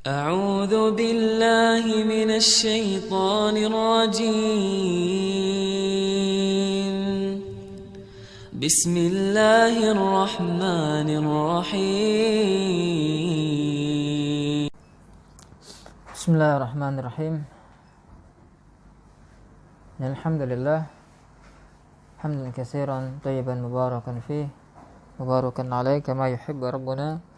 أعوذ بالله من الشيطان الرجيم. بسم الله الرحمن الرحيم. بسم الله الرحمن الرحيم. الحمد لله حمدا كثيرا طيبا مباركا فيه مباركا عليه كما يحب ربنا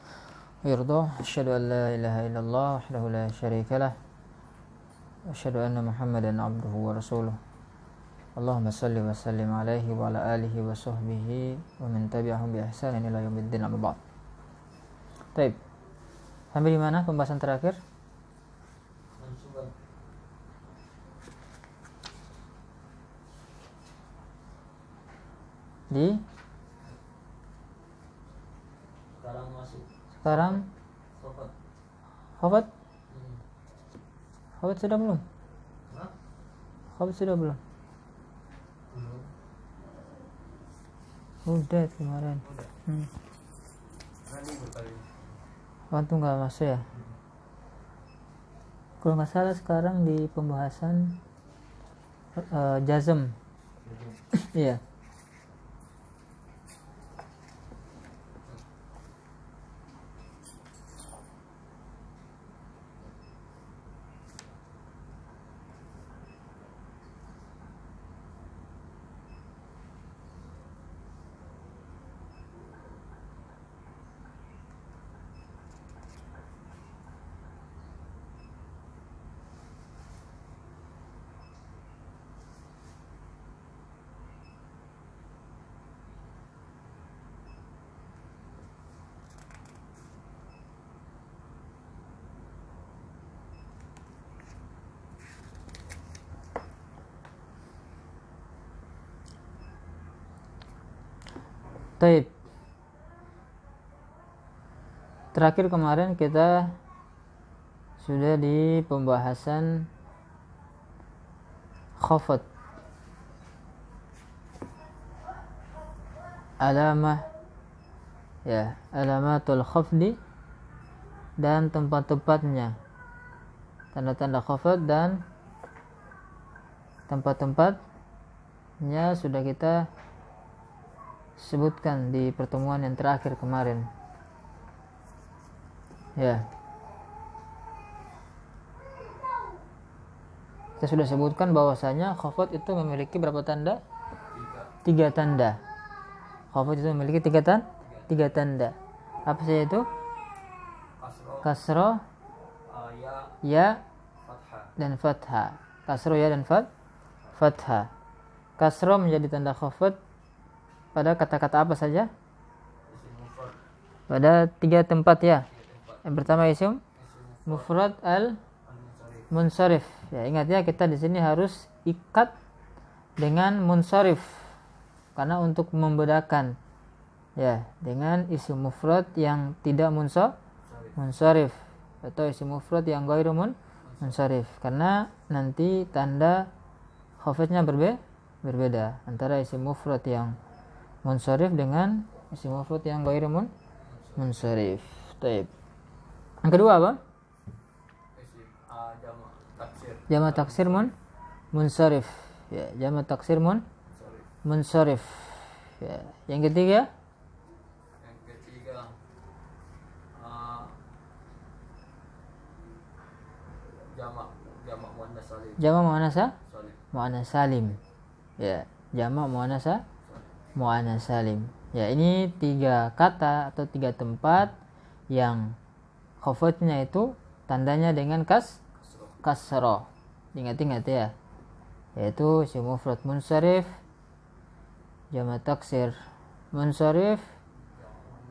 ويرضاه. أشهد أن لا إله إلا الله وحده لا شريك له وأشهد أن محمدا عبده ورسوله. اللهم صل وسلم عليه وعلى آله وصحبه ومن تبعهم بإحسان إلى يوم الدين. أما بعد. Baik. Sampai di mana pembahasan terakhir? Sekarang khafat sudah belum? Khafat sudah belum? Udah kemarin. Antum nggak masuk ya? Kalau nggak salah sekarang di pembahasan jazm. Iya. Taib. Terakhir kemarin kita sudah di pembahasan khafat, alamatul khafdi dan tempat-tempatnya, tanda-tanda khafat dan tempat-tempatnya sudah kita sebutkan di pertemuan yang terakhir kemarin. Ya. Kita sudah sebutkan bahwasanya khafat itu memiliki berapa tanda? 3 tanda. Khafat itu memiliki 3 tanda. Apa saja itu? Kasroh, ya, dan fathah. Kasroh, ya, dan fathah. Kasroh menjadi tanda khafat pada kata-kata apa saja? Pada 3 tempat ya. Yang pertama isim mufrad al-munsharif. Ya, ingat ya, kita di sini harus ikat dengan munsharif karena untuk membedakan ya dengan isim mufrad yang tidak munsharif atau isim mufrad yang ghairu munsharif, karena nanti tanda khafatnya berbeda antara isim mufrad yang munsharif dengan isim mufrad yang ghairu munsharif. Baik. Yang kedua apa? Jamak taksir munsharif. Ya, jamak taksir munsharif. Ya. Yang ketiga? Jamak muannas salim. Ya, jamak muannas salim. Ya, ini 3 kata atau 3 tempat yang khafatnya itu tandanya dengan kasroh. Ingat-ingat ya. Yaitu isim mufrad munsharif, jamak taksir munsharif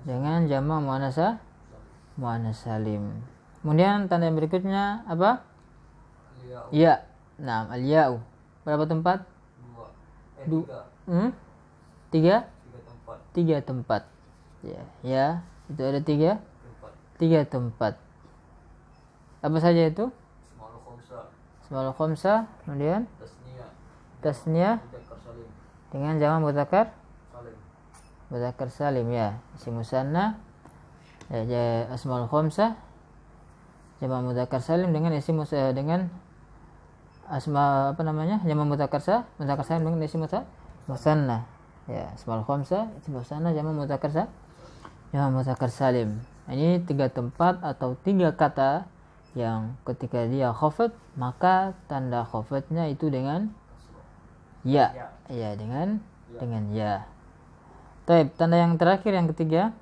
dengan jamak muannas salim. Kemudian tanda yang berikutnya apa? Ya. Nah, al-ya'u. Berapa tempat? 3 tempat. Ya, itu ada 3 tempat. Apa saja itu? Ismaul khamsah, kemudian tasniyah dengan jamak mudzakkar salim ya. Isim musanna ya, asmaul khamsah jamak mudzakkar salim dengan isim dengan asma jamak mudzakkar salim dengan isim musanna. Ya, asmaul khamsah isim musanna jamak mudzakkar salim. Ini 3 tempat atau 3 kata yang ketika dia khafat maka tanda khafatnya itu dengan ya. Ya, dengan ya. Baik, tanda yang terakhir yang ketiga.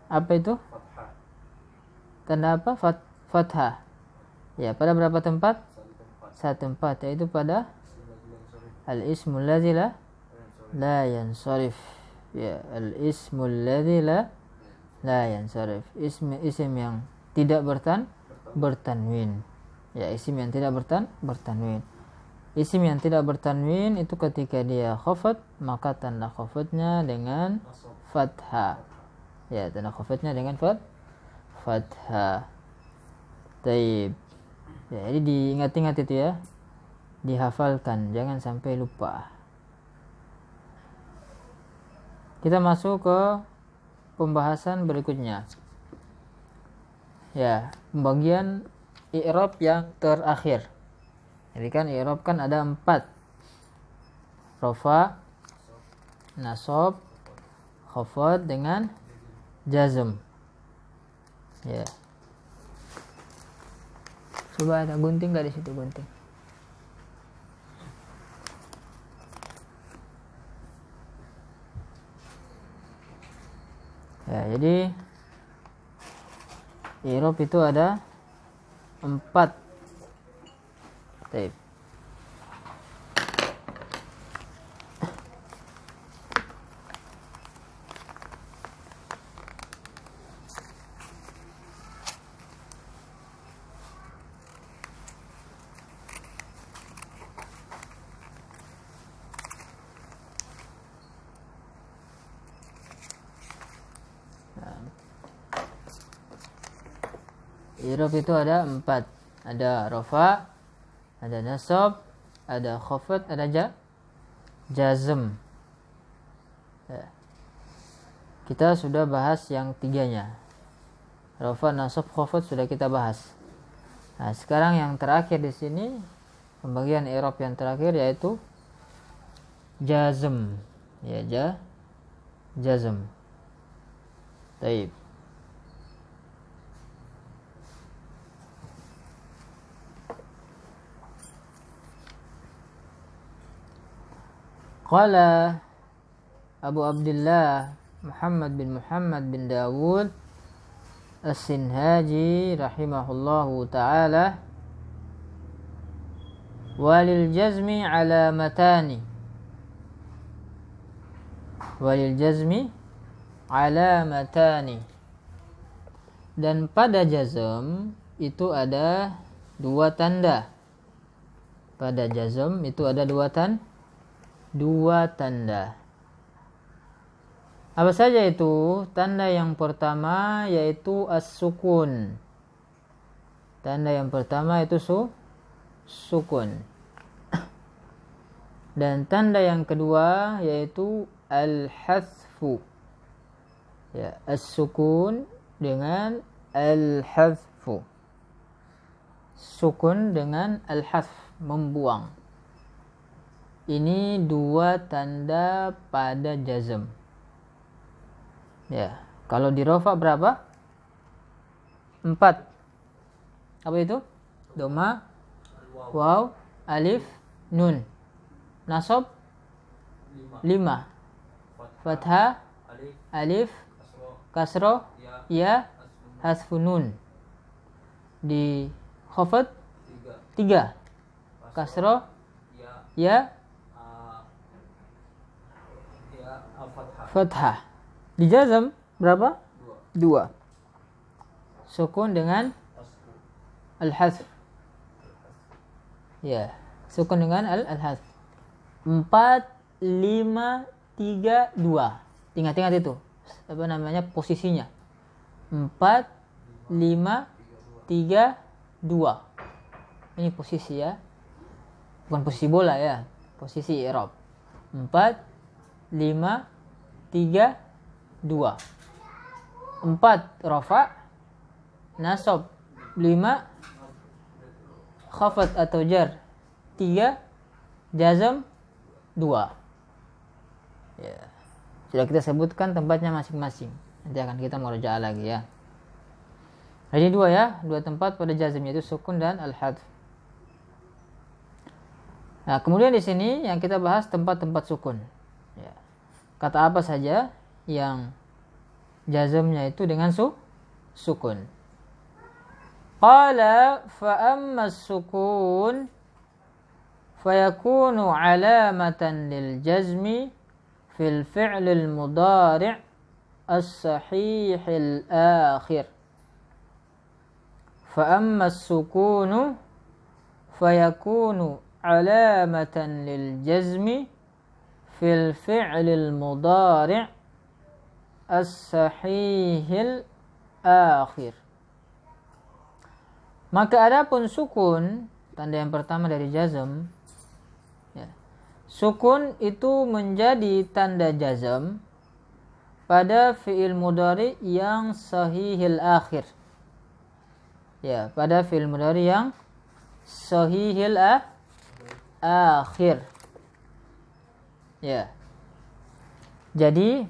Apa itu? Tanda apa? Fathah. Ya, pada berapa tempat? 1 tempat, yaitu pada al-ismul ladzi la yansharif. Ya, al-ismul ladzi la yansharif. Isim yang tidak bertanwin. Ya, isim yang tidak bertanwin. Isim yang tidak bertanwin itu ketika dia khafat maka tanda khafatnya dengan fathah. Ya, tanda khafatnya dengan fathah. Taib. Ya, jadi diingat-ingat itu ya. Dihafalkan, jangan sampai lupa. Kita masuk ke pembahasan berikutnya. Ya, pembagian i'rab yang terakhir. Jadi kan i'rab kan ada 4. Rafa, nasab, khafad dengan jazm. Ya. Coba ada gunting nggak di situ gunting? Ya, jadi i'rab itu ada 4. Baik. I'rab itu ada 4. Ada rafa, ada nasab, ada khafad, ada jazm. Ya. Kita sudah bahas yang 3-nya. Rafa, nasab, khafad sudah kita bahas. Nah, sekarang yang terakhir di sini pembagian i'rab yang terakhir yaitu jazm. Ya, jazm. Baik. Qala Abu Abdullah Muhammad bin Dawud As-Sinhaji rahimahullahu ta'ala, walil jazmi alamatani. Dan pada jazm itu ada 2 tanda. Pada jazm itu ada 2 tanda. Apa saja itu? Tanda yang pertama yaitu as-sukun. Tanda yang pertama itu sukun. Dan tanda yang kedua yaitu al-hadfu. Ya, as-sukun dengan al-hadfu. Sukun dengan al-hadf, membuang. Ini 2 tanda pada jazm. Ya, kalau di rafa berapa? 4. Apa itu? Doma, waw, alif, nun. Nasab 5. Fathah, alif, kasroh, ya, hasfun nun. Di khafad 3. Kasroh, ya, fathah. Di jazm berapa? 2. Sukun dengan al-hadf. Ya, sukun dengan al-hadf. 4, 5, 3, 2. Ingat-ingat itu. Apa namanya posisinya? 4, 5, 3, 2. Ini posisi ya. Bukan posisi bola ya. Posisi i'rab. 4, 5, 3, 2. 4 rafa, nasab, 5 khafat atau jar, 3 jazm, 2. Ya. Sudah kita sebutkan tempatnya masing-masing. Nanti akan kita murajaah lagi ya. Jadi 2 ya, 2 tempat pada jazm, yaitu sukun dan al-hadf. Nah, kemudian di sini yang kita bahas tempat-tempat sukun. Ya. Kata apa saja yang jazmnya itu dengan sukun. Qala fa amma sukun fayakunu alamatan lil jazmi fil fi'l al mudari' as-sahih al akhir. Fa amma sukunu fayakunu alamatan lil jazmi fil fi'l al mudari' as-sahih al akhir. Maka adapun sukun, tanda yang pertama dari jazm, ya. Sukun itu menjadi tanda jazm pada fi'il mudhari yang sahihil akhir. Ya, pada fi'il mudhari yang sahihil akhir. Ya. Jadi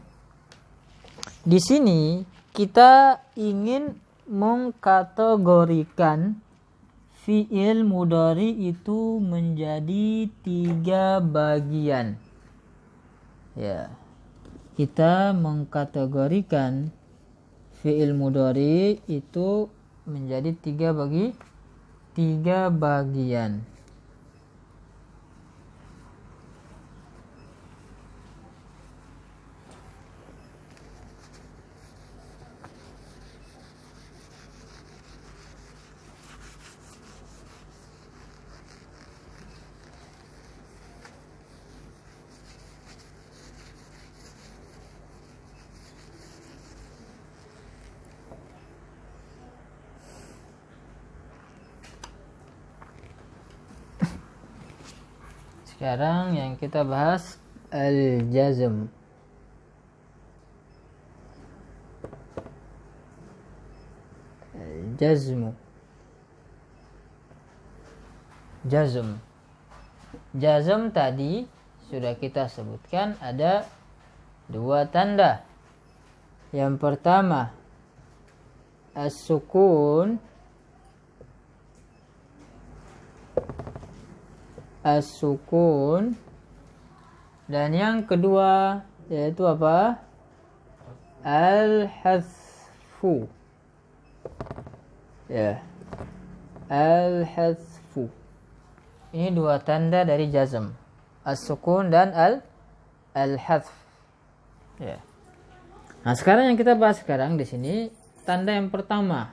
di sini kita ingin mengkategorikan fi'il mudhari itu menjadi 3 bagian. Ya. Kita mengkategorikan fi'il mudhari itu menjadi 3 bagian. Sekarang yang kita bahas al-jazm. Al-jazmu. Jazm. Jazm tadi sudah kita sebutkan ada 2 tanda. Yang pertama as-sukun, dan yang kedua yaitu apa? Al-hadfu. Ya. Al-hadfu. Ini 2 tanda dari jazm. As-sukun dan al-hadf. Ya. Nah, sekarang yang kita bahas sekarang di sini tanda yang pertama.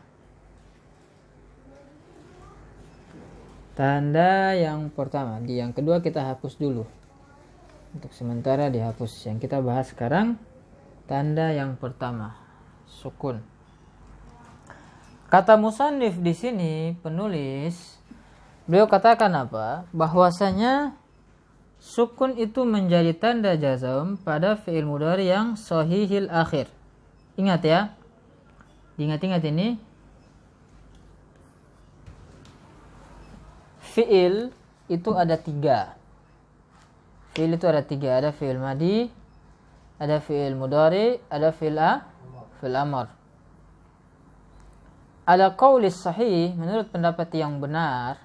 Tanda yang pertama. Di yang kedua kita hapus dulu. Untuk sementara dihapus. Yang kita bahas sekarang tanda yang pertama, sukun. Kata musannif di sini, penulis, beliau katakan apa? Bahwasanya sukun itu menjadi tanda jazm pada fi'il mudhari yang sahihil akhir. Ingat ya. Ingat-ingat ini. Fi'il itu ada 3. Fi'il itu ada 3. Ada fi'il madi, ada fi'il mudhari, ada fi'il amr. Ala qaulis sahih, menurut pendapat yang benar,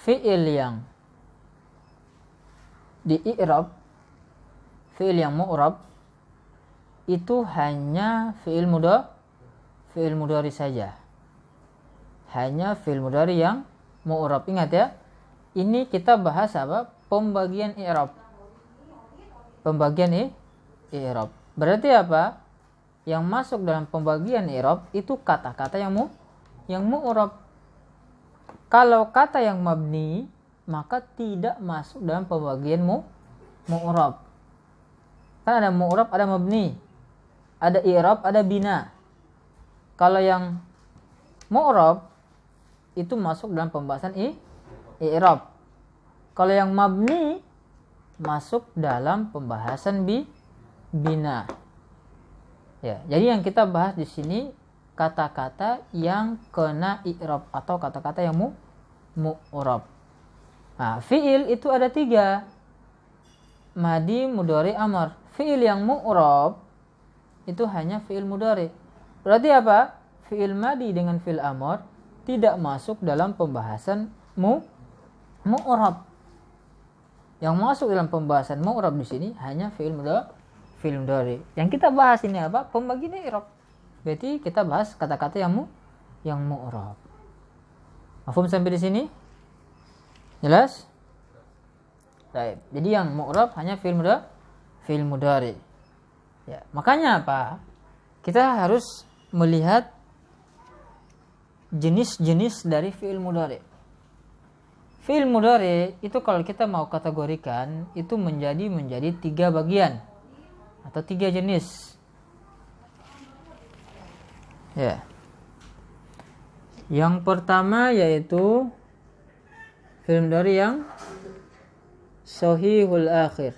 fi'il yang di i'rab, fi'il yang mu'rab, itu hanya fi'il mudhari saja. Hanya fi'il mudhari yang mu'rab. Ingat ya, ini kita bahas apa? Pembagian i'rab. Pembagian i'rab. Berarti apa? Yang masuk dalam pembagian i'rab itu kata-kata yang mu'rab. Kalau kata yang mabni, maka tidak masuk dalam pembagian mu'rab. Kan ada mu'rab, ada mabni, ada i'rab, ada bina. Kalau yang mu'rab itu masuk dalam pembahasan i'rab. Kalau yang mabni masuk dalam pembahasan bina. Ya, jadi yang kita bahas di sini kata-kata yang kena i'rab atau kata-kata yang mu'rab. Nah, fi'il itu ada 3. Madi, mudhari, amar. Fi'il yang mu'rab itu hanya fi'il mudhari. Berarti apa? Fi'il madi dengan fi'il amar tidak masuk dalam pembahasan mu'rab. Yang masuk dalam pembahasan mu'rab di sini hanya fi'il mudhari. Yang kita bahas ini apa? Pembagian i'rab. Berarti kita bahas kata-kata yang mu'rab. Mafhum sampai di sini? Jelas? Baik. Jadi yang mu'rab hanya fi'il mudhari. Ya, makanya apa? Kita harus melihat jenis-jenis dari fi'il mudhari. Fi'il mudhari itu kalau kita mau kategorikan itu menjadi 3 bagian atau 3 jenis. Ya. Yang pertama yaitu fi'il mudhari yang sahihul akhir.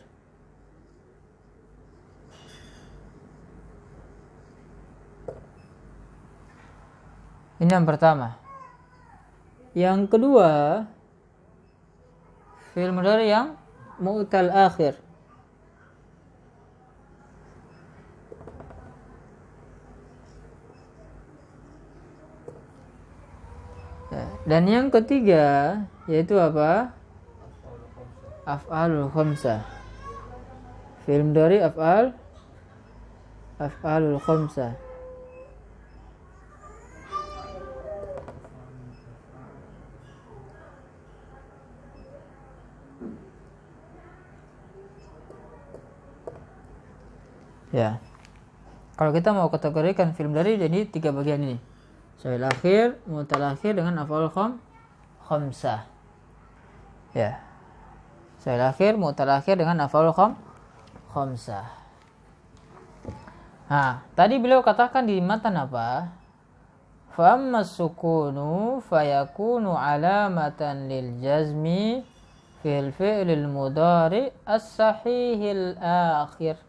Ini yang pertama. Yang kedua, fi'il mudhari yang mu'tal akhir. Dan yang ketiga yaitu apa? Af'alul khamsah. Fi'il mudhari af'alul khamsah. Ya. Kalau kita mau kategorikan fi'il mudhari jadi 3 bagian ini. Sahihul akhir, mu'tal akhir dengan af'alul khamsah. Ya. Sahihul akhir, mu'tal akhir dengan af'alul khamsah. Nah, tadi beliau katakan di matan apa? Fa amma sukunu fayakunu alamatan lil jazmi fil fi'lil mudhari as-sahihil akhir.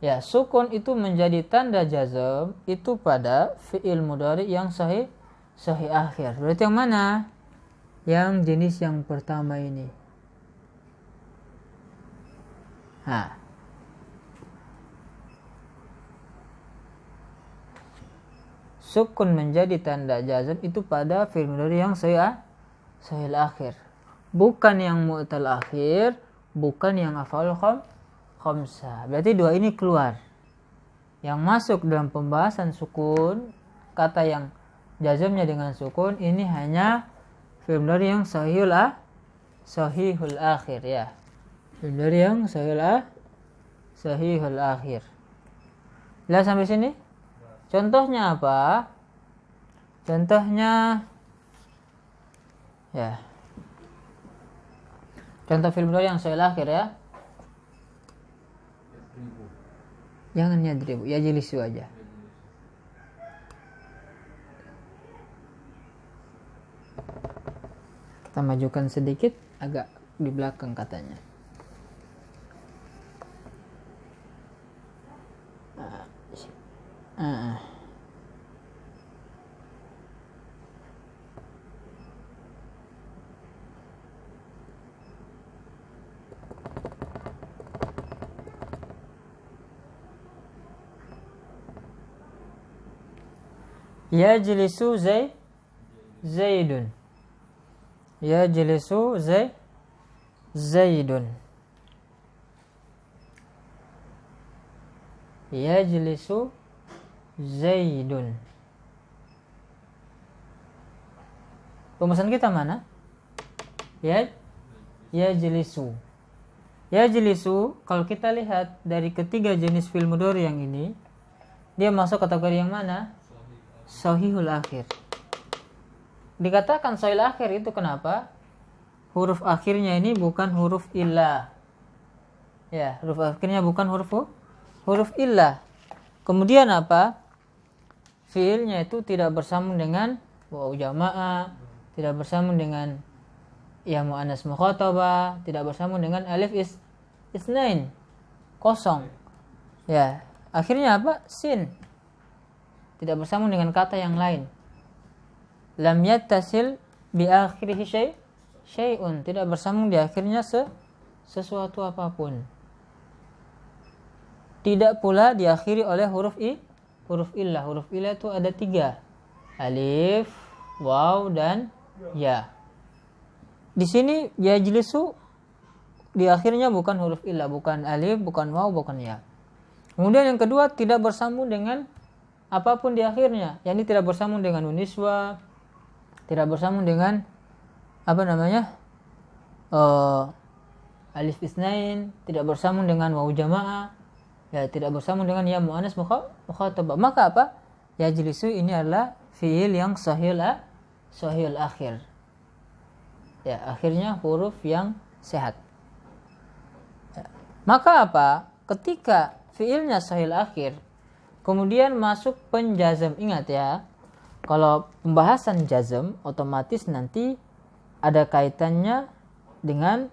Ya, sukun itu menjadi tanda jazm itu pada fi'il mudhari yang sahih akhir. Berarti yang mana? Yang jenis yang pertama ini. Nah. Sukun menjadi tanda jazm itu pada fi'il mudhari yang sahih akhir. Bukan yang mu'tal akhir, bukan yang af'alul khamsah. Berarti 2 ini keluar. Yang masuk dalam pembahasan sukun, kata yang jazmnya dengan sukun ini hanya fi'il mudhari yang sahihul akhir ya. Fi'il mudhari yang sahihul akhir. Jelas sampai sini? Contohnya apa? Contohnya ya. Contoh fi'il mudhari yang sahihul akhir ya. Jangan yadribu, ya jilisu aja. Kita majukan sedikit, agak di belakang katanya. Yajlisu Zaidun. Yajlisu Zaidun. Yajlisu Zaidun. Pemesan kita mana? Yajlisu. Yajlisu kalau kita lihat dari ketiga jenis fi'il mudhari yang ini, dia masuk kategori yang mana? Sahihul akhir. Dikatakan sahihul akhir itu kenapa? Huruf akhirnya ini bukan huruf illah. Ya, huruf akhirnya bukan huruf illah. Kemudian apa? Fiilnya itu tidak bersambung dengan waw jamaah, tidak bersambung dengan ya muannas mukhatabah, tidak bersambung dengan alif isnain, kosong. Ya, akhirnya apa? Sin. tidak bersambung dengan kata yang lain. Lam yattasil bi akhirih syai'un, tidak bersambung di akhirnya sesuatu apapun. Tidak pula diakhiri oleh huruf illah. Huruf illah itu ada 3. Alif, waw, dan ya. Di sini yajlisu di akhirnya bukan huruf illah, bukan alif, bukan waw, bukan ya. Kemudian yang kedua, tidak bersambung dengan apapun di akhirnya. Yani tidak bersambung dengan uniswa, tidak bersambung dengan alif isnain, tidak bersambung dengan waw jamaah, ya, tidak bersambung dengan ya muannas mukhatabah. Maka apa? Yajlisu ini adalah fiil yang sahihul akhir. Ya, akhirnya huruf yang sehat. Ya. Maka apa? Ketika fiilnya sahihul akhir, kemudian masuk penjazm. Ingat ya, kalau pembahasan jazm otomatis nanti ada kaitannya dengan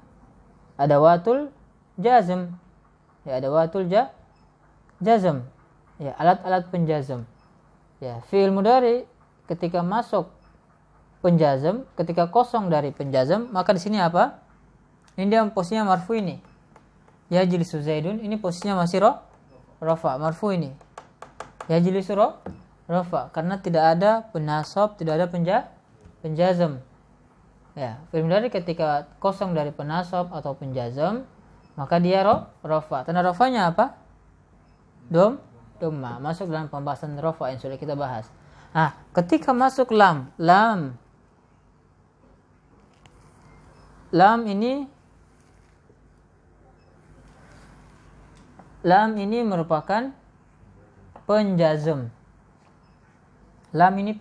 adawatul jazm. Ya, adawatul jazm. Ya, alat-alat penjazm. Ya, fiil mudhari ketika masuk penjazm, ketika kosong dari penjazm, maka di sini apa? Ini dia posisinya marfu ini. Ya jilisu Zaidun, ini posisinya masih rafa, marfu ini. Ya jilisu rafa, karena tidak ada penasab, tidak ada penjazm. Ya, fiil mudhari ketika kosong dari penasab atau penjazm, maka dia rafa. Tanda rafanya apa? Dhamma. Masuk dalam pembahasan rafa yang sudah kita bahas. Nah, ketika masuk lam ini merupakan penjazm. Lam ini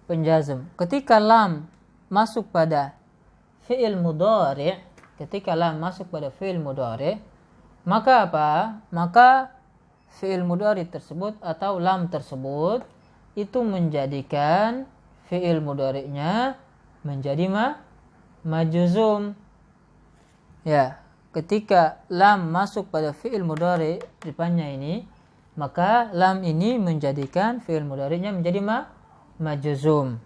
penjazm. Ketika lam masuk pada fi'il mudhari', maka apa? Maka fi'il mudhari' tersebut atau lam tersebut itu menjadikan fi'il mudhari'nya menjadi majzum. Ya, ketika lam masuk pada fi'il mudhari' depannya ini, maka lam ini menjadikan fi'il mudhari'nya menjadi majzum.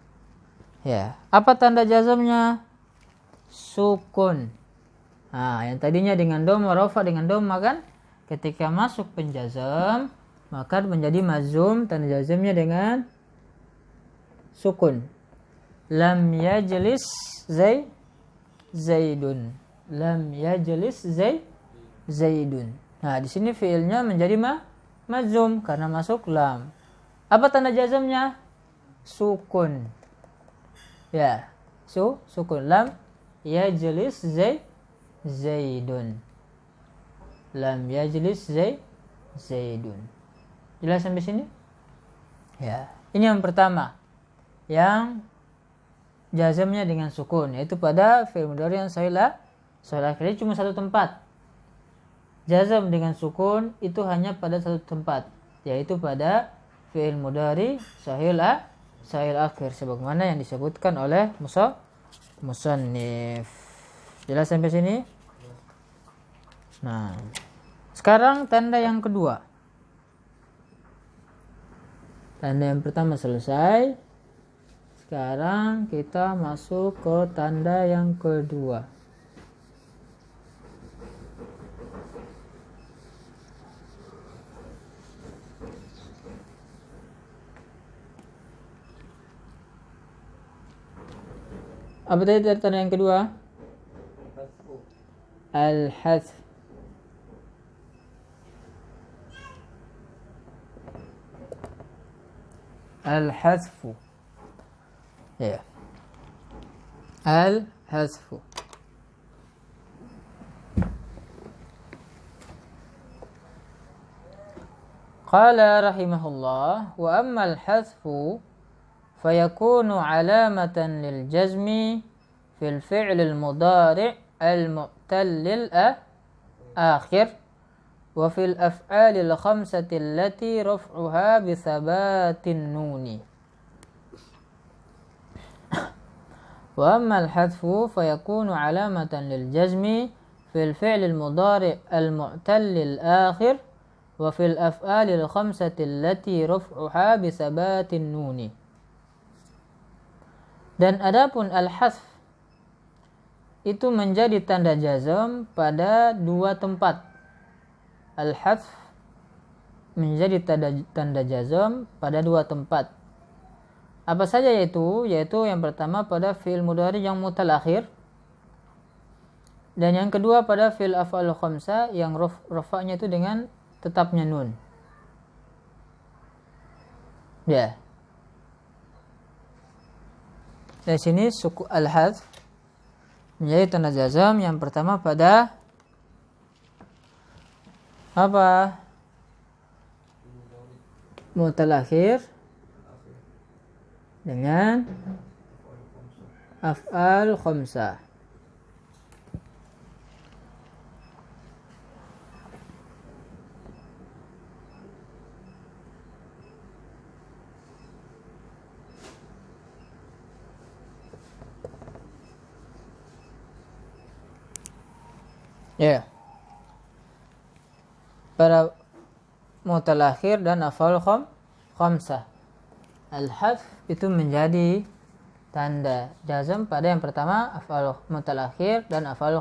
Ya, apa tanda jazmnya? Sukun. Nah, yang tadinya dengan dhamma, rafa dengan dhamma kan? Ketika masuk penjazm, maka menjadi majzum, tanda jazmnya dengan sukun. Lam yajlis Zaidun. Lam yajlis Zaidun. Nah, di sini fiilnya menjadi majzum karena masuk lam. Apa tanda jazmnya? Sukun. Ya, sukun. Lam yajlis Zaidun. Lam yajlis Zaidun. Jelas sampai sini? Ya, ini yang pertama. Yang jazmnya dengan sukun, yaitu pada fi'il mudhari yang sahih akhirnya cuma satu tempat. Jazm dengan sukun itu hanya pada satu tempat, yaitu pada fi'il mudhari sahih akhir sebagaimana yang disebutkan oleh musannif. Jelas sampai sini? Nah, sekarang tanda yang kedua. Tanda yang pertama selesai. Sekarang kita masuk ke tanda yang kedua. Apa tadi tanda yang kedua? Al-hadf. Al-hadfu. Ya. Al-hadfu. Qala rahimahullah, wa amma al-hadfu fayakunu alamatan lil jazmi fil fi'l al-mudari' al-mu'tal akhir wa fil af'al al-khamsati allati raf'uha bi thabatin nuni. Wa amma al-hadfu fayakunu alamatan lil jazmi fil fi'l al-mudari' al-mu'tal akhir wa fil af'alil khamsati allati raf'uha bi sabatin nuni. Dan adapun al-hasf itu menjadi tanda jazm pada dua tempat. Al-hasf menjadi tanda jazm pada dua tempat. Apa saja yaitu yang pertama pada fi'il mudhari yang mutalakhir, dan yang kedua pada fi'il af'al khamsah yang rafa'nya itu dengan tetapnya nun. Ya. Dari sini suku al-hadz menjadi tanda jazm yang pertama pada apa? Mutalakhir dengan af'al khamsah. Ya. Pada mutalakhir dan af'al khamsah, al-hadz itu menjadi tanda jazm pada yang pertama af'al mutalakhir dan af'al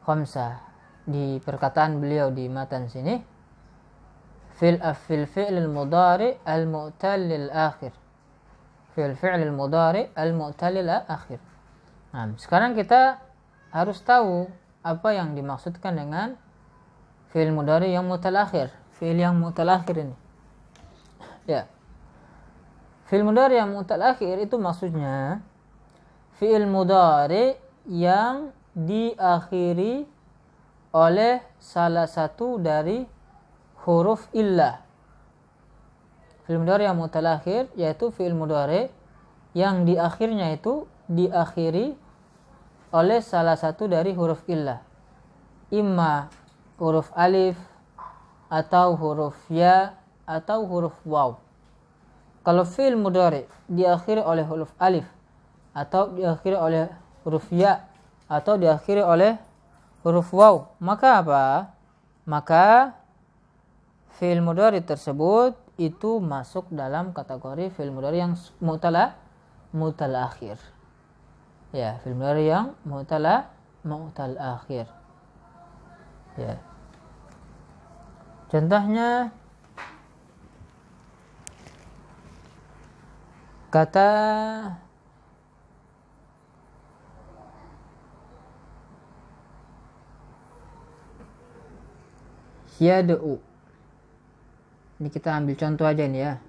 khamsah. Di perkataan beliau di matan sini, fil fi'lil mudhari al-mu'tal akhir. Fil fi'lil mudhari al-mu'tal akhir. Nah, sekarang kita harus tahu apa yang dimaksudkan dengan fi'il mudhari yang mutalakhir. Fi'il yang mutalakhir ini. Ya. Fi'il mudhari yang mutalakhir itu maksudnya fi'il mudhari yang diakhiri oleh salah satu dari huruf illah. Fi'il mudhari yang mutalakhir yaitu fi'il mudhari yang di akhirnya itu diakhiri oleh salah satu dari huruf illah. Imma huruf alif atau huruf ya atau huruf waw. Kalau fi'il mudhari diakhiri oleh huruf alif atau diakhiri oleh huruf ya atau diakhiri oleh huruf waw, maka apa? Maka fi'il mudhari tersebut itu masuk dalam kategori fi'il mudhari yang mutalakhir. Ya, fi'il mudhari yang mutalakhir. Ya. Contohnya kata yad'u. Ini kita ambil contoh aja nih ya.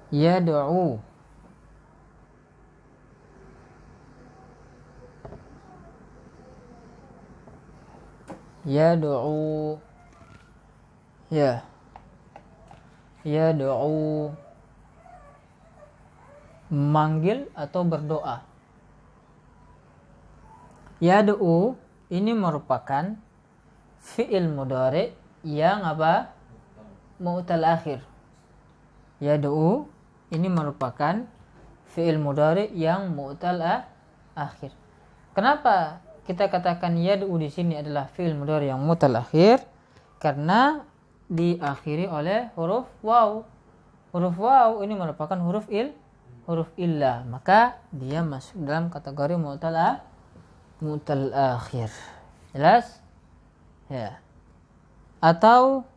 Yad'u. Yad'u. Ya. Yad'u. Manggil atau berdoa. Yad'u ini merupakan fi'il mudhari yang apa? Mu'tal-akhir. Yad'u ini merupakan fi'il mudhari yang mu'tal-akhir. Kenapa kita katakan yad'u di sini adalah fi'il mudhari yang mu'tal-akhir? Karena diakhiri oleh huruf waw. Huruf waw ini merupakan huruf illah, maka dia masuk dalam kategori mu'tal-akhir. Jelas? Ya. Atau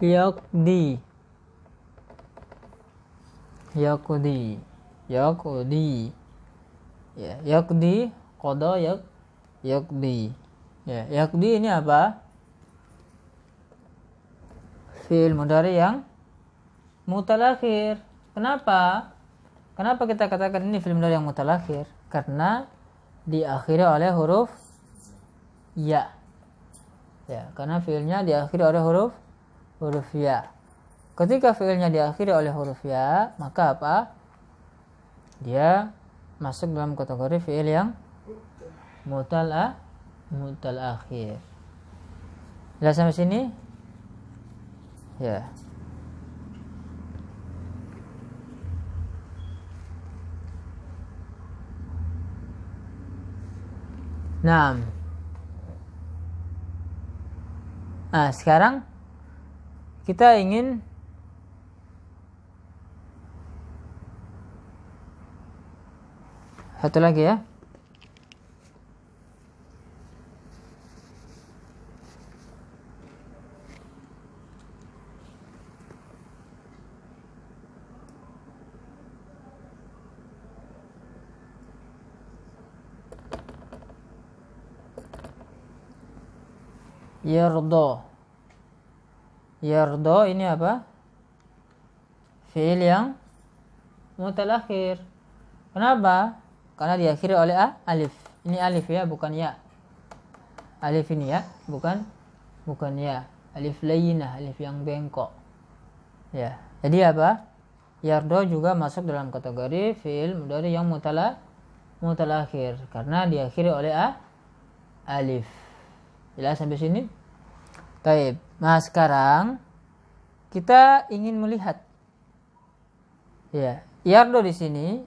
yaqdi. Ya, yaqdi, qada yaqdi. Ya, yaqdi ini apa? Fi'il mudhari yang mutalakhir. Kenapa kita katakan ini fi'il mudhari yang mutalakhir? Karena diakhiri oleh huruf ya. Ya, karena fi'ilnya diakhiri oleh huruf ya. Ketika fi'ilnya diakhiri oleh huruf ya, maka apa? Dia masuk dalam kategori fi'il yang mutal akhir. Jelas sampai sini? Ya. Nah, sekarang kita ingin satu lagi ya. Yardo ini apa? Fi'il yang mutalakhir. Kenapa? Karena diakhiri oleh alif. Ini alif ya, bukan ya. Alif ini ya, bukan ya. Alif layyinah, alif yang bengkok. Ya. Jadi apa? Yardo juga masuk dalam kategori fi'il mudhari yang mutalakhir karena diakhiri oleh alif. Jelas sampai sini? Baik. Nah, sekarang kita ingin melihat ya, yardo di sini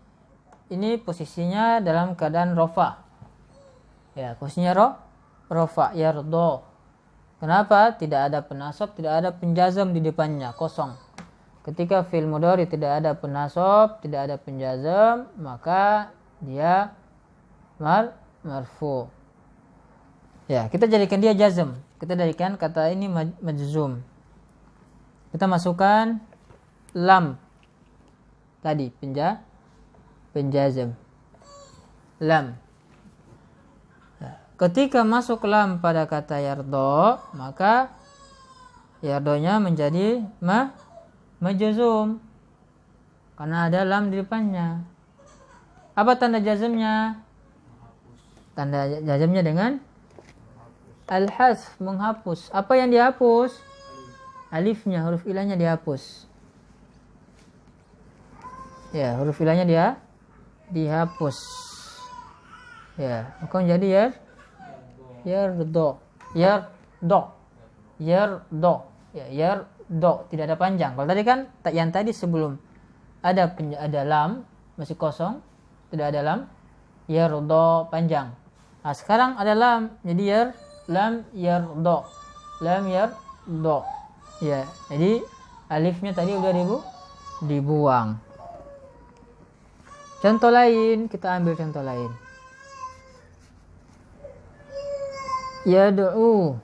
ini posisinya dalam keadaan rofa. Ya, posisinya rofa, yardo. Kenapa? Tidak ada penasab, tidak ada penjazam di depannya, kosong. Ketika fi'il mudhari tidak ada penasab, tidak ada penjazam, maka dia marfu. Ya, kita jadikan dia jazm. Kita jadikan kata ini majzum. Kita masukkan lam tadi penjazm. Lam. Ya. Ketika masuk lam pada kata yardo, maka yardonya menjadi majzum karena ada lam di depannya. Apa tanda jazmnya? Tanda jazmnya dengan al-hazf, menghapus. Apa yang dihapus? Alifnya, huruf ilahnya dihapus. Ya, huruf ilahnya dihapus. Ya, maka menjadi yardo. Ya, yardo. Tidak ada panjang. Kalau tadi kan yang tadi sebelum ada lam masih kosong, tidak ada lam, yardo panjang. Nah, sekarang ada lam, jadi lam yardo. Ya, jadi alifnya tadi udah dibuang. Contoh lain, kita ambil contoh lain. Yad'u.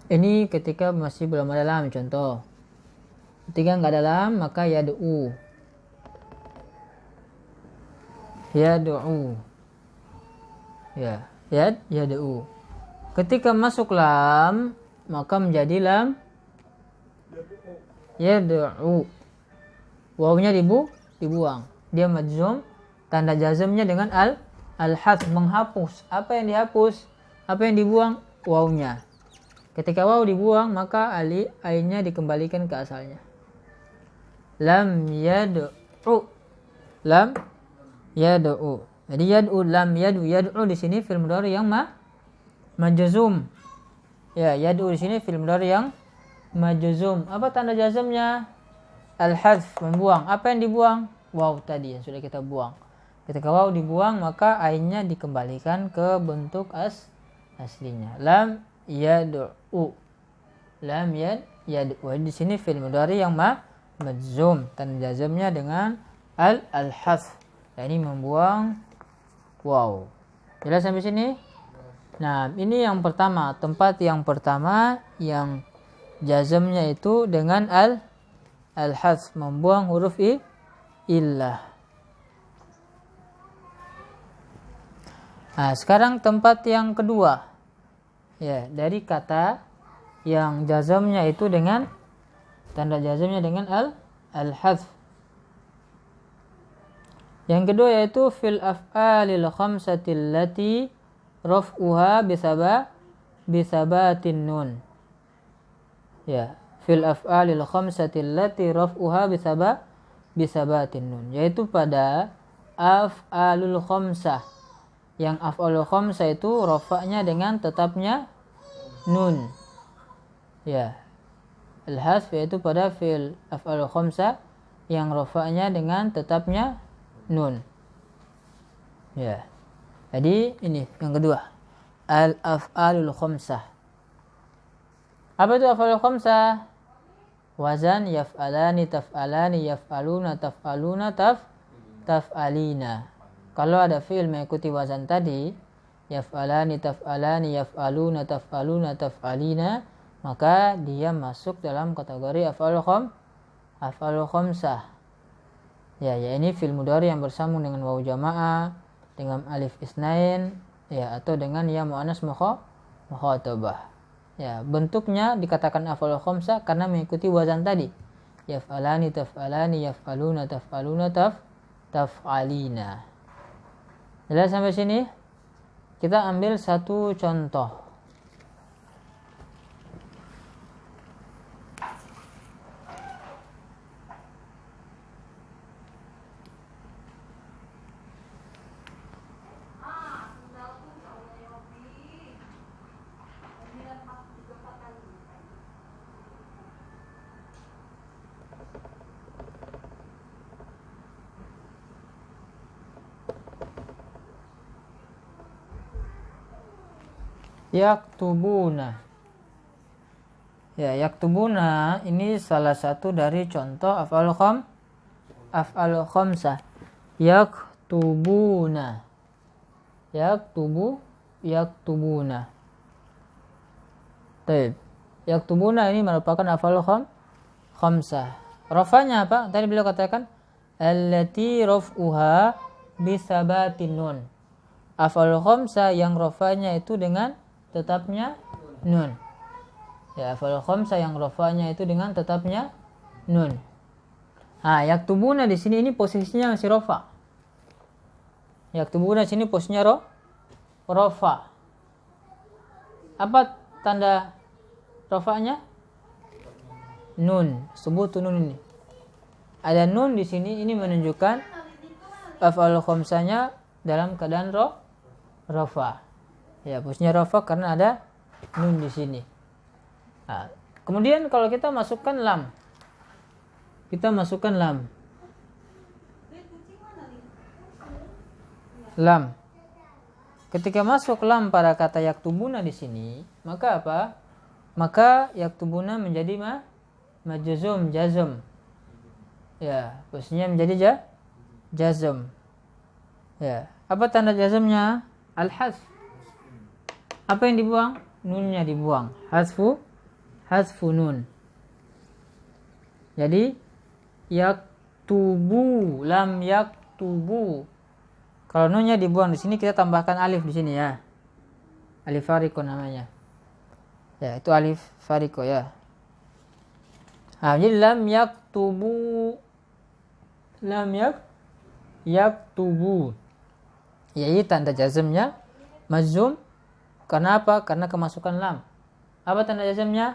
Ini ketika masih belum ada lam, contoh. Ketika nggak ada lam, maka yad'u. Ya, yad'u. Ketika masuk lam, maka menjadi lam yad'u. Wawnya dibuang. Dia majzum, tanda jazmnya dengan al-hadz, menghapus. Apa yang dihapus? Apa yang dibuang? Wawnya. Ketika waw dibuang, maka ainnya dikembalikan ke asalnya. Lam yad'u. Jadi yad'u, lam yad'u di sini fi'il mudhari yang majzum. Ya, yad'u di sini fi'il mudhari yang majzum. Apa tanda jazmnya? Al-hadz, membuang. Apa yang dibuang? Waw tadi yang sudah kita buang. Ketika waw dibuang, maka ainnya dikembalikan ke bentuk aslinya. Lam yad'u. Di sini fi'il mudhari yang majzum. Tanda jazmnya dengan al-hadz. Ini membuang waw. Jelas sampai sini? Nah, ini yang pertama, tempat yang pertama yang jazmnya itu dengan al-hadz, membuang huruf illah. Nah, sekarang tempat yang kedua. Ya, dari kata yang jazmnya itu dengan tanda jazmnya dengan al-hadz. Yang kedua yaitu fil af'alil khamsati allati raf'uha bisabatin nun. Ya, fil af'alil khamsati allati raf'uha bisabatin nun, yaitu pada af'alul khamsah. Yang af'alul khamsah itu rafa'nya dengan tetapnya nun. Ya. Al-hasf yaitu pada fi'il af'alul khamsah yang rafa'nya dengan tetapnya nun. Ya. Jadi ini yang kedua. Al-af'alul khamsah. Apa itu af'alul khamsah? Wazan yaf'alani, taf'alani, yaf'aluna, taf'aluna, taf'alina. Kalau ada fi'il mengikuti wazan tadi, yaf'alani, taf'alani, yaf'aluna, taf'aluna, taf'alina, maka dia masuk dalam kategori af'alul khamsah. Ya, ini fi'il mudhari yang bersambung dengan wawu jamaah, dengan alif isnain, ya, atau dengan ya muannas mukhatabah. Ya, bentuknya dikatakan af'alul khamsah karena mengikuti wazan tadi. Yaf'alani, taf'alani, yaf'aluna, taf'aluna, taf'alina. Jelas sampai sini? Kita ambil satu contoh. Yaktubuna. Ya, yaktubuna ini salah satu dari contoh af'alul khamsah. Yaktubuna. Yaktubuna. Baik. Yaktubuna ini merupakan af'alul khamsah. Rafanya apa? Tadi beliau katakan allati raf'uha bisabatin nun. Af'alul khamsah yang rafanya itu dengan tetapnya nun. Ya, af'alul khamsah yang rafanya itu dengan tetapnya nun. Yaktubuna di sini ini posisinya masih rafa. Yaktubuna di sini posisinya rafa. Apa tanda rafanya? Nun. Sebut nun ini. Ada nun di sini, ini menunjukkan af'alul khamsahnya dalam keadaan rafa. Ya, posisinya rafa karena ada nun di sini. Kemudian kalau kita masukkan lam. Lam. Ketika masuk lam pada kata yaktubuna di sini, maka apa? Maka yaktubuna menjadi jazm. Ya, posisinya menjadi jazm. Ya, apa tanda jazmnya? Al-hasf. Apa yang dibuang? Nunnya dibuang. Hasfu nun. Jadi yaktubu, lam yaktubu. Kalau nunnya dibuang di sini kita tambahkan alif di sini ya. Alif fariko namanya. Ya, itu alif fariko ya. Jadi lam yaktubu. Yaktubu. Yaitu tanda jazmnya majzum. Kenapa? Karena kemasukan lam. Apa tanda jazmnya?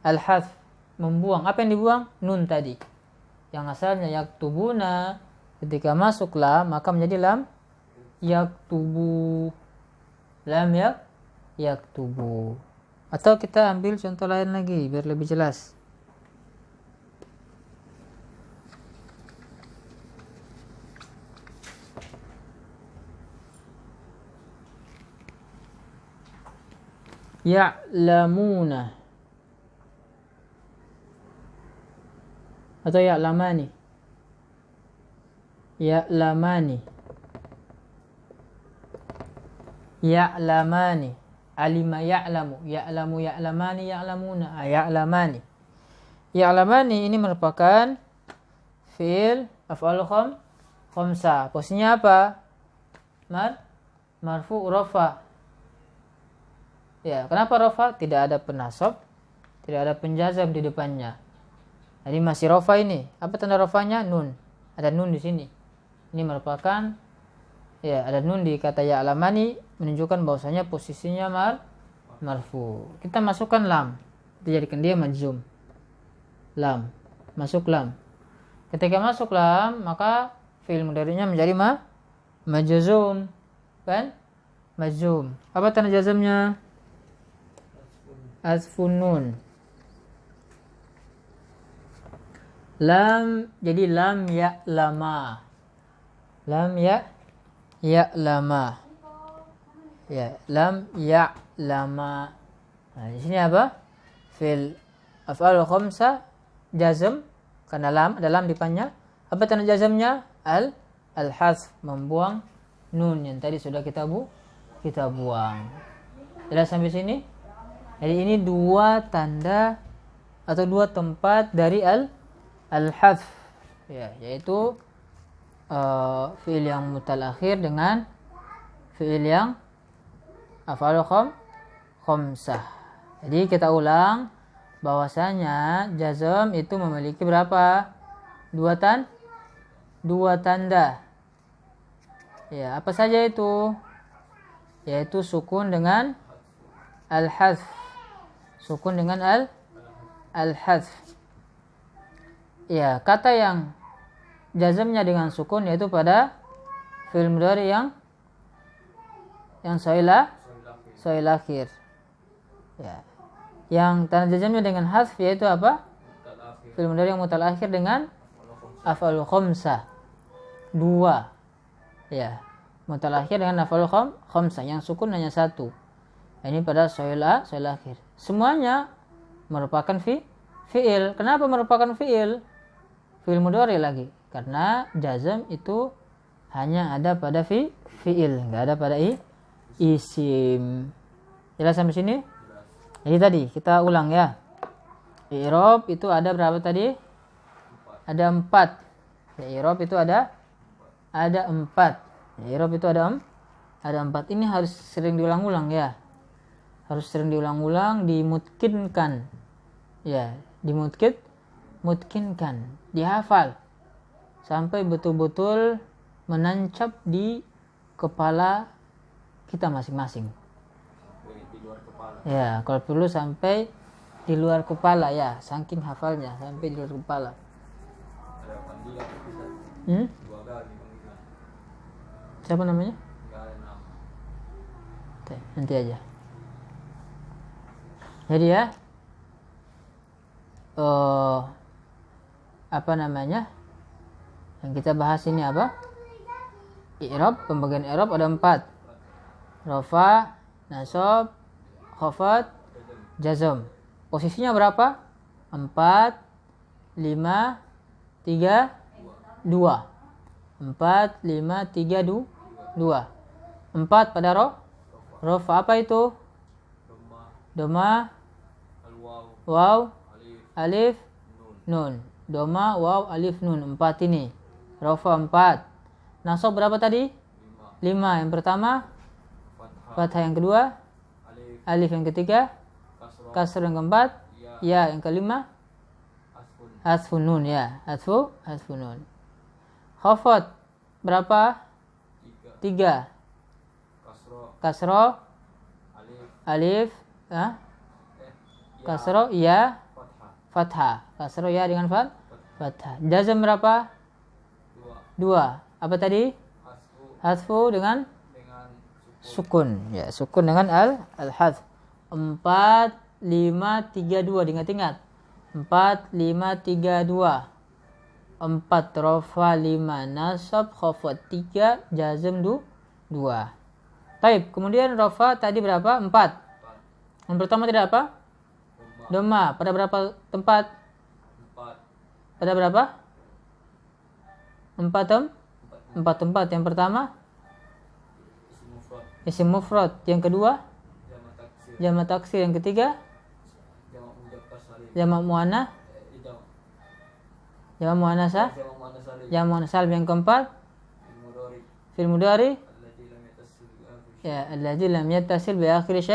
Al-hadf, membuang. Apa yang dibuang? Nun tadi. Yang asalnya yaktubuna, ketika masuk lam maka menjadi lam yaktubu. Lam yaktubu. Atau kita ambil contoh lain lagi biar lebih jelas. Ya'lamuna atau ya'lamani. Alima ya'lamu, ya'lamani, ya'lamuna, ya'lamani. Ya'lamani ini merupakan fi'il af'alul khamsah. Posisinya apa? Marfu rafa. Ya, kenapa rafa? Tidak ada penasab, tidak ada penjazam di depannya. Jadi masih rafa ini. Apa tanda rafanya? Nun. Ada nun di sini. Ini merupakan ada nun di kata ya'lamani menunjukkan bahwasanya posisinya marfu. Kita masukkan lam. Kita jadikan dia majzum. Lam. Masuk lam. Ketika masuk lam, maka fi'il mudhari'nya menjadi majzum, kan? Majzum. Apa tanda jazmnya? Hazfun nun. Lam, jadi lam ya'lama. Lam ya'lama. Ya, lam ya'lama. Nah, di sini apa? Fil af'al khamsah jazm karena lam ada lam di depannya. Apa tanda jazmnya? Al-hazf, membuang nun yang tadi sudah kita buang. Jelas sampai sini? Jadi ini dua tanda atau dua tempat dari al-hazf, ya, yaitu fi'il yang mutalakhir dengan fi'il yang af'al khamsah. Jadi kita ulang bahwasanya jazm itu memiliki berapa? Dua tanda. Ya, apa saja itu? Yaitu sukun dengan al-hazf. Sukun dengan al-hazf. Ya, kata yang jazmnya dengan sukun yaitu pada fi'il mudhari yang soil akhir. Ya. Yang tanda jazmnya dengan hazf yaitu apa? Fi'il mudhari yang mutal akhir dengan af'al khamsah. Dua. Ya. Mutal akhir dengan af'al khamsah, yang sukun hanya satu. Ini pada soil akhir. Semuanya merupakan fi'il. Kenapa merupakan fi'il? Fi'il mudhari lagi. Karena jazm itu hanya ada pada fi'il, enggak ada pada isim. Jelas sampai sini? Jadi tadi kita ulang ya. I'rab itu ada berapa tadi? Ada 4. Ya, i'rab itu ada 4. Ya, i'rab itu ada 4. Ini harus sering diulang-ulang ya. Harus sering diulang-ulang, dimutkinkan. Ya, mutkinkan, dihafal sampai betul-betul menancap di kepala kita masing-masing. Di luar kepala. Ya, kalau perlu sampai di luar kepala ya, saking hafalnya sampai di luar kepala. Ada pandi atau bisa? Dua kali panggilan. Siapa namanya? Enggak ada nama. Oke, nanti aja. Jadi ya, apa namanya? Yang kita bahas ini apa? I'rab, pembagian i'rab ada 4. Rafa, nasab, khafad, jazm. Posisinya berapa? 4, 5, 3, 2. 4, 5, 3, 2. 4 pada rafa apa itu? Doma, waw, alif, nun. Doma, waw, alif, nun. 4 ini. Rafa 4. Nasab berapa tadi? 5. Yang pertama fathah, yang kedua alif, yang ketiga kasr, yang keempat ya, yang kelima hasfun nun ya. Hasfun nun. Khafad berapa? 3. Kasro alif, kasro ya, fathah. Kasro ya dengan fathah. Jazm berapa? 2. Apa tadi? Hasfu dengan sukun. Ya, sukun dengan al-hadf. 4, 5, 3, 2. Diingat-ingat. 4, 5, 3, 2. 4 rafa, 5 nasab, khafad 3, jazm 2. Taib. Kemudian rafa tadi berapa? 4. Yang pertama tidak apa? Doma. Pada berapa tempat? 4. Pada berapa? 4 tempat. Yang pertama isim mufrad, yang kedua jamak taksir, yang ketiga jamak muannats, jamak muannats, jamak muannats salim, yang keempat fil mudhari ya, allazi lam yattasil bi akhir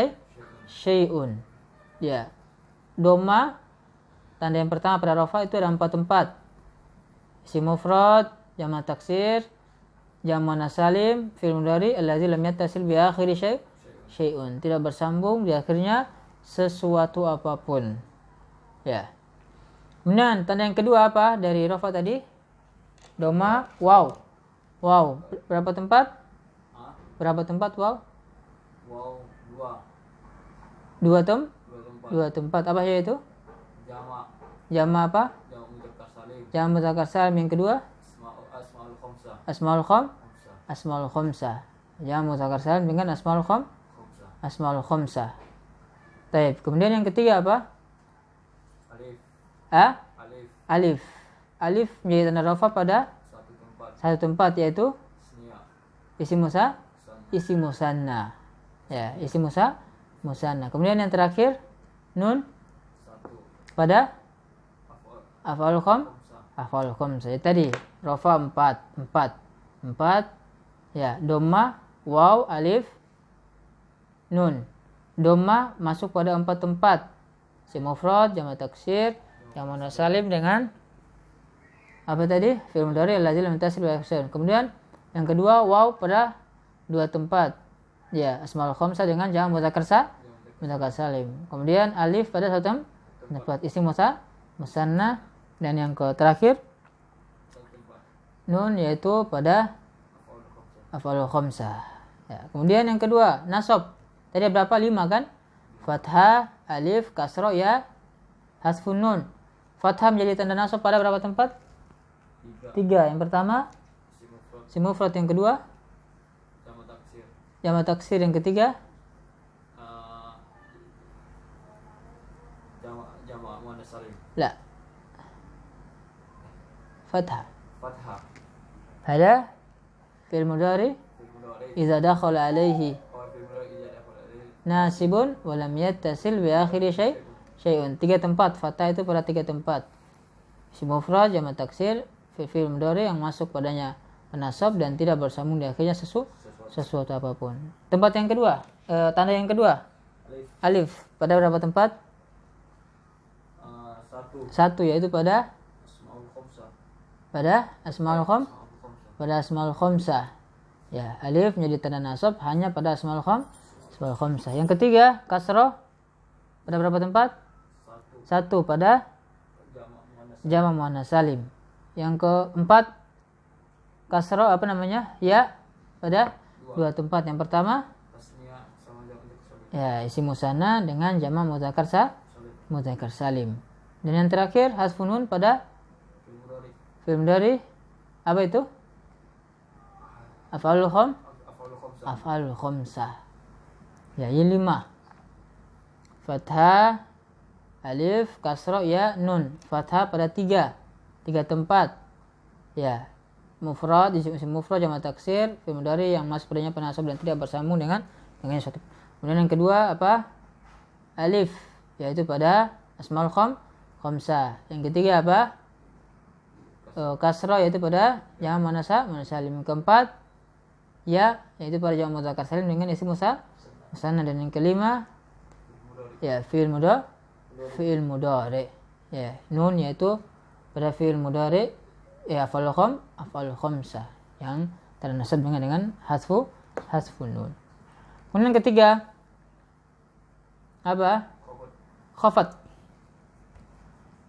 syai'un. Ya. Doma tanda yang pertama pada rafa itu ada 4 tempat. Isim mufrad, jamak taksir, jamak muannats salim, fil mudhari allazi lam yattasil bi akhir syai'un, tidak bersambung di akhirnya sesuatu apapun. Ya. Kemudian tanda yang kedua apa dari rafa tadi? Doma waw. Waw. Berapa tempat? Ah, Berapa tempat waw? wow, dua. Dua Dua tempat. Dua tempat. Apa saja itu? Jama. Jama apa? Jama mudzakkar salim. Jama mudzakkar salim. Yang kedua? Asmaul khamsah. Asmaul kham. Khamsah. Asmaul khamsah. Jama mudzakkar salim dengan asmaul kham. Khamsah. Asmaul khamsah. Baik. Kemudian yang ketiga apa? Alif. Alif. Alif. Alif menjadi tanda rafa pada Satu tempat. satu tempat, yaitu Isniya. isim Sana. isim musanna. Ya, isim musanna. Kemudian yang terakhir nun Satu. pada Af'al. af'al kham. Khamsah. Af'al khamsah. Tadi rafa 4. Ya, dhamma, waw, alif, nun. Dhamma masuk pada 4 tempat. Isim mufrad, jamak taksir, jamak muannas salim dengan apa tadi? Fi'il mudhari allazi lam yattasil bi akhir. Kemudian yang kedua waw pada 2 tempat. Ya, asmaul khamsah dengan jamak mudzakkar salim. Kemudian alif pada 1 tempat. Isim musanna, dan yang terakhir Satu tempat. nun, yaitu pada Af'al khamsah. af'al khamsah. Ya, kemudian yang kedua nasab. Tadi berapa? 5 kan? Fathah, alif, kasra, ya, hasfun nun. Fathah menjadi tanda nasab pada berapa tempat? Tiga. 3. Yang pertama Isim mufrad. isim mufrad, yang kedua Jama taksir. jamak taksir, yang ketiga Jama muannas salim. la fathah. Fathah. Pada fi'il mudhari Fi'il mudhari. idza dakhala alaihi Fi'il mudhari idza dakhala alaihi. nasibun wa lam yattasil bi akhiri syai'un. 3 tempat. Fathah itu pada 3 tempat. Isim mufrad, jamak taksir, fi'il mudhari yang masuk padanya penasab dan tidak bersambung di akhirnya sesuatu apapun. Tempat yang kedua, tanda yang kedua, Alif. alif pada berapa tempat? Satu. 1, yaitu pada Asmaul khamsah. asmaul kham, Asmaul khamsah. pada asmaul khamsah. Ya, alif menjadi tanda nasab hanya pada asmaul khamsah. Yang ketiga, kasroh pada berapa tempat? Satu. 1 pada Jama muannas. jamak muannas salim. Yang keempat, kasroh apa namanya? Ya pada 2 tempat. Yang pertama, Tasniya sama jama mudzakkar salim. ya, isim musanna dengan jamak mudzakkar Salim. mudzakkar salim. Dan yang terakhir, hasfun nun pada Fi'il mudhari. fi'il mudhari. Apa itu? Af'alul kham. Af'al khamsah. Af'alul khamsah. Ya, ini 5. Fathah, alif, kasrah, ya, nun. Fathah pada 3 tempat. Ya, mufrad, isim mufrad, jamak taksir, fi'il mudhari yang masuk padanya penasab dan tidak bersambung dengan suatu. Kemudian yang kedua apa? Alif, yaitu pada asmaul khamsah. Yang ketiga apa? Kasrah, yaitu pada jamak muannas salim. Yang keempat, ya, yaitu pada jamak mudzakkar salim dengan isim musanna. Dan yang kelima, ya, fi'il mudhari. Ya, nun yaitu pada fi'il mudhari, ya, af'al khamsah yang ternasab dengan hasfun nun. Kemudian yang ketiga apa? Khafat.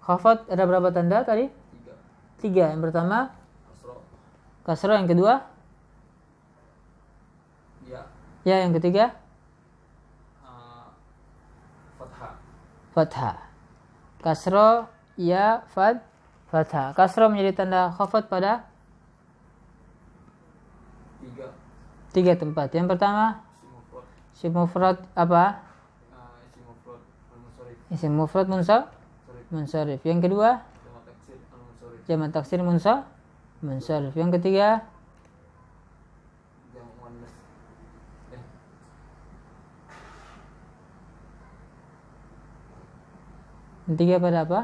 Khafat ada berapa tanda tadi? 3. Yang pertama Kasra. kasrah, yang kedua Ya. ya, yang ketiga Fathah. fathah. Kasrah, ya, fathah. Kasrah menjadi tanda khafat pada Tiga. 3 tempat. Yang pertama Isim mufrad. isim mufrad apa? Isim mufrad al-munsharif. Isim mufrad munsharif. Yang kedua Jama taksir al-munsharif. jamak taksir munsharif. Yang ketiga Jama muannas. yang ketiga pada apa?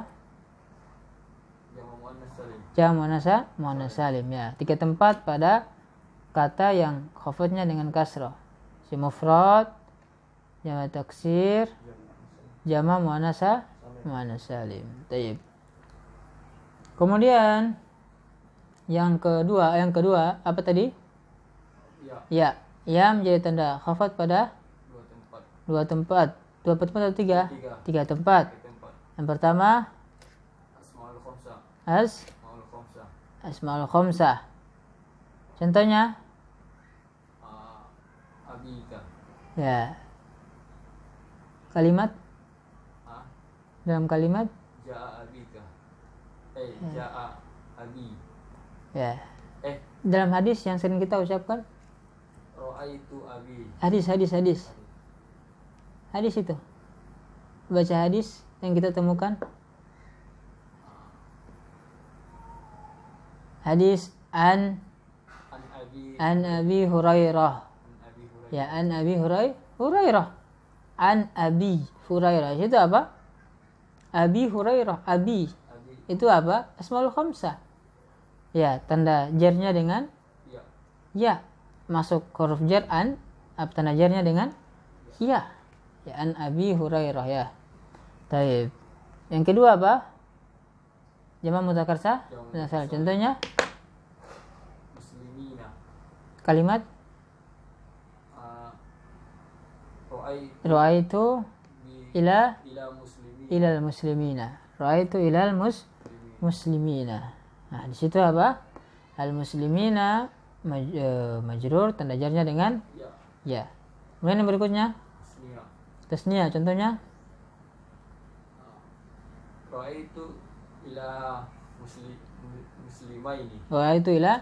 Jama muannas salim. Jamak muannas salim. Ya, 3 tempat pada kata yang khafatnya dengan kasrah. Isim mufrad, jamak taksir, jamak muannas salim. Taib. Kemudian yang kedua apa tadi? Ya. Ya menjadi tanda khafat pada Dua tempat. 2 tempat atau 3? 3 tempat. Tiga tempat. Yang pertama Asmaul khamsah. as Asmaul khamsah. Asmaul khamsah. Contohnya? Abika. Ya. Kalimat? Dalam kalimat? Ja'a abika. Ja'a abi. Ya. Dalam hadis yang sering kita ucapkan? Ra'aitu abi. Hadis. Hadis itu. Baca hadis yang kita temukan. Hadis an Abi Hurairah. Ya, an Abi Hurairah. An Abi Hurairah. Itu apa? Abi Hurairah. Abi. Itu apa? Asmaul khamsah. Ya, tanda jarnya dengan ya. Masuk huruf jar an, tanda jarnya dengan ya. Ya, an Abi Hurairah ya. Baik. Yang kedua apa? Jamak mudzakkar sahih. Contohnya? Muslimina. Kalimat? Ra'aitu ilal muslimina. Ra'aitu ilal muslimina. Nah, di situ apa? Al muslimina majrur, tanda jarnya dengan ya. Kemudian yang berikutnya? Tasniyah. Contohnya? Ra'aitu ila muslimaini. Ra'aitu ila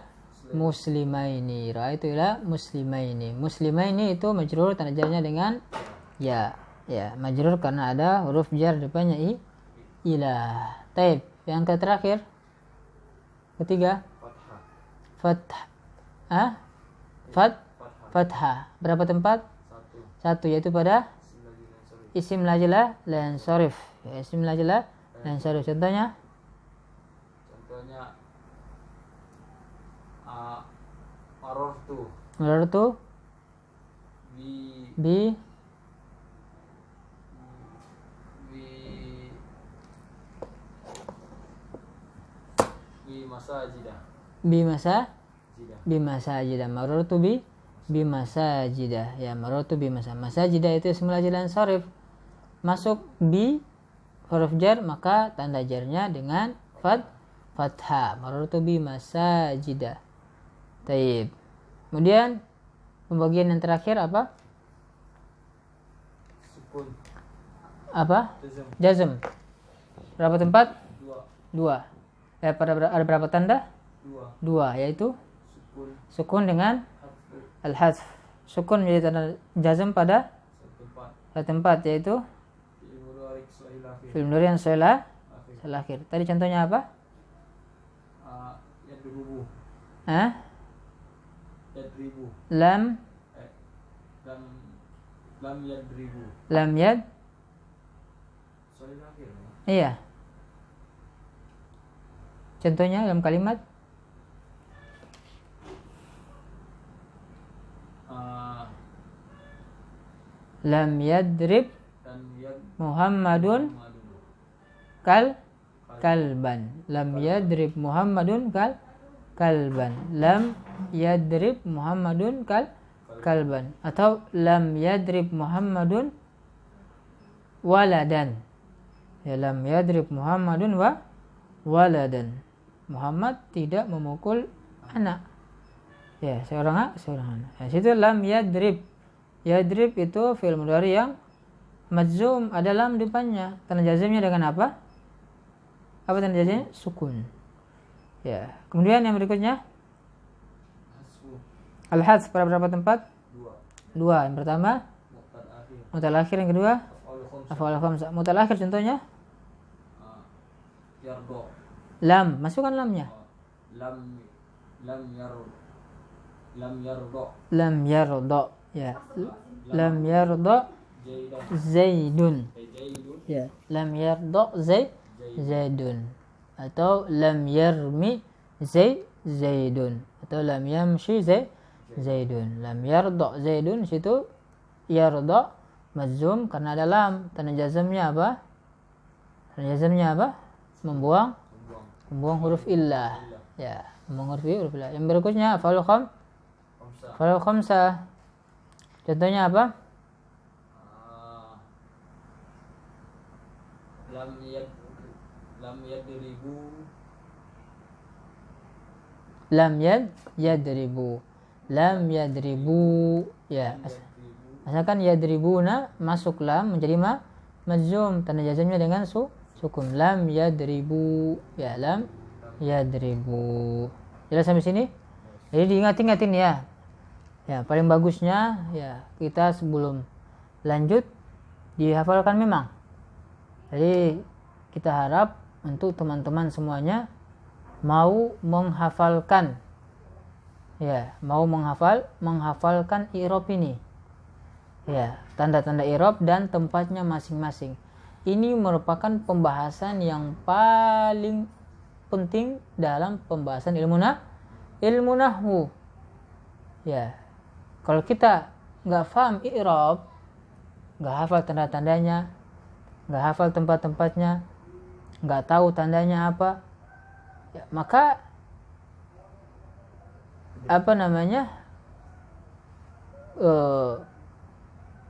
muslimaini. Ra'aitu ila muslimaini. Muslimaini itu majrur, tanda jarnya dengan ya. Ya, majrur karena ada huruf jar depannya ila. Taib. Yang terakhir? Ketiga? Fathah. Berapa tempat? Satu, yaitu pada isim lajilah lan sorif. Ya, isim lajilah lan sorif. Contohnya? Marartu bi masajidah. Marartu bi masajidah. Ya, marartu bi masajidah itu isim lajilah lan sorif. Masuk bi huruf jar, maka tanda jarnya dengan fathah. Marartu bi masajidah. Taib. Kemudian pembagian yang terakhir apa? Sukun. Apa? Jazm. Berapa tempat? Dua. Ada berapa tanda? Dua, yaitu sukun dengan al-hadf. Sukun menjadi tanda jazm pada satu tempat, yaitu fi'il mudhari' yang sahih akhir. Tadi contohnya apa? Yadribu. Yadribu. Lam yadribu. Lam yad. Sahih akhir. Iya. Contohnya dalam kalimat? Lam yadrib Muhammadun kalban. Lam yadrib Muhammadun kalban. Lam yadrib Muhammadun kalban. Atau lam yadrib Muhammadun waladan. Ya, lam yadrib Muhammadun waladan. Muhammad tidak memukul anak. Ya, seorang anak. Ya, situ lam yadrib. Yadrib itu fi'il mudhari yang majzum, ada lam depannya. Tanda jazmnya dengan apa? Apa tanda jazmnya? Sukun. Ya. Kemudian yang berikutnya? Al-hadz pada berapa tempat? Dua. Yang pertama? Mutal akhir. Yang kedua? Af'al khamsah. Mutal akhir contohnya? Yardo. Lam. Masukkan lamnya. Lam yardo. Lam yardo. Ya. Lam yardo Zaidun. Ya. Lam yardo Zaidun. Atau lam yarmi Zaidun. Atau lam yamshi Zaidun. Lam yardo Zaidun, situ yardo majzum karena ada lam. Tanda jazmnya apa? Membuang huruf illah. Ya, membuang huruf illah. Yang berikutnya af'al khamsah. Contohnya apa? Lam yadribu lam yadribu. Lam yadribu. Ya. Asalkan yadribuna masuk lam menjadi majzum, tanda jazmnya dengan sukun. Lam yadribu. Ya, lam yadribu. Jelas sampai sini? Jadi diingat-ingatin ya. Ya, paling bagusnya ya kita sebelum lanjut dihafalkan memang. Jadi kita harap untuk teman-teman semuanya mau menghafalkan. Ya, mau menghafalkan i'rab ini. Ya, tanda-tanda i'rab dan tempatnya masing-masing. Ini merupakan pembahasan yang paling penting dalam pembahasan ilmu nahwu. Ya, kalau kita nggak paham i'rab, nggak hafal tanda-tandanya, nggak hafal tempat-tempatnya, nggak tahu tandanya apa, ya, maka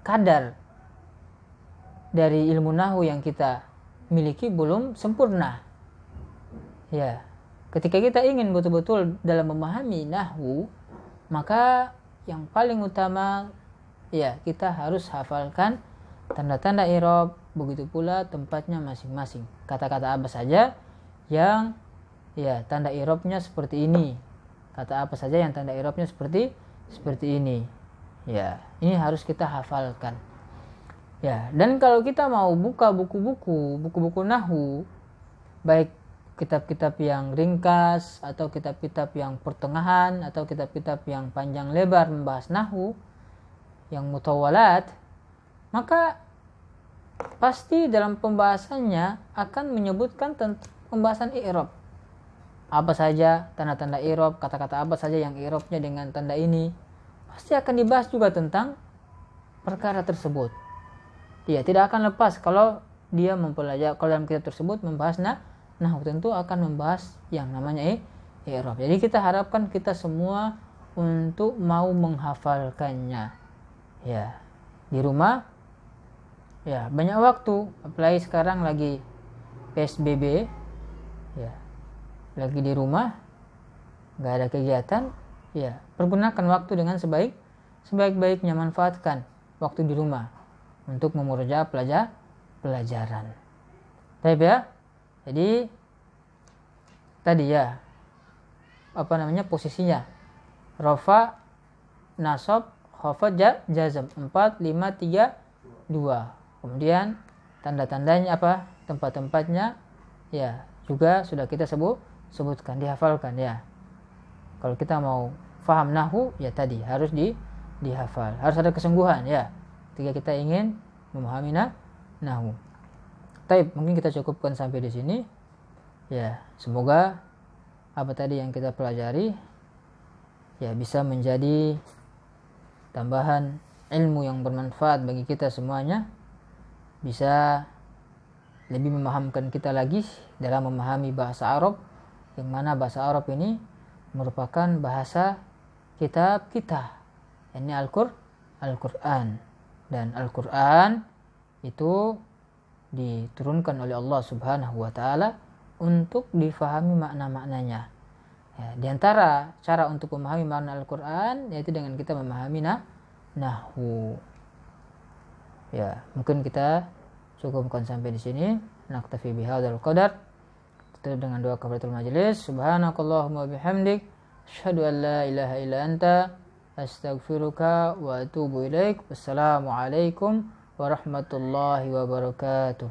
kadar dari ilmu nahwu yang kita miliki belum sempurna. Ya, ketika kita ingin betul-betul dalam memahami nahwu, maka yang paling utama ya kita harus hafalkan tanda-tanda i'rab, begitu pula tempatnya masing-masing. Kata-kata apa saja yang ya tanda i'rabnya seperti ini. Kata apa saja yang tanda i'rabnya seperti ini. Ya, ini harus kita hafalkan. Ya, dan kalau kita mau buka buku-buku nahwu, baik kitab-kitab yang ringkas atau kitab-kitab yang pertengahan atau kitab-kitab yang panjang lebar membahas nahwu yang mutawalat, maka pasti dalam pembahasannya akan menyebutkan tentang pembahasan i'rab. Apa saja tanda-tanda i'rab, kata-kata apa saja yang i'rabnya dengan tanda ini, pasti akan dibahas juga tentang perkara tersebut. Ya, tidak akan lepas kalau dia mempelajari, kalau dalam kitab tersebut membahas nahwu, tentu akan membahas yang namanya i'rab. Jadi kita harapkan kita semua untuk mau menghafalkannya. Ya, di rumah ya banyak waktu, apalagi sekarang lagi PSBB, ya, lagi di rumah, nggak ada kegiatan, ya pergunakan waktu dengan sebaik-baiknya, manfaatkan waktu di rumah untuk memurojaah pelajaran. Baik ya. Jadi tadi ya posisinya rafa, nasab, khafad, jazm 4 5 3 2. Kemudian tanda-tandanya tempat-tempatnya ya juga sudah kita sebutkan, dihafalkan ya. Kalau kita mau paham nahwu ya tadi harus dihafal, harus ada kesungguhan ya ketika kita ingin memahami nahwu. Baik, mungkin kita cukupkan sampai di sini. Ya, semoga apa tadi yang kita pelajari ya bisa menjadi tambahan ilmu yang bermanfaat bagi kita semuanya, bisa lebih memahamkan kita lagi dalam memahami bahasa Arab, yang mana bahasa Arab ini merupakan bahasa kitab kita, ini Al-Qur'an. Dan Al-Qur'an itu diturunkan oleh Allah Subhanahu wa taala untuk difahami makna-maknanya. Ya, di antara cara untuk memahami makna Al-Qur'an yaitu dengan kita memahami nahwu. Ya, mungkin kita cukupkan sampai di sini. Naktafi bihadzal qadar. Tutup dengan doa kafaratul majelis. Subhanakallahumma bihamdik, asyhadu an la ilaha illa anta, astaghfiruka wa atubu ilaik. Wassalamualaikum warahmatullahi wabarakatuh.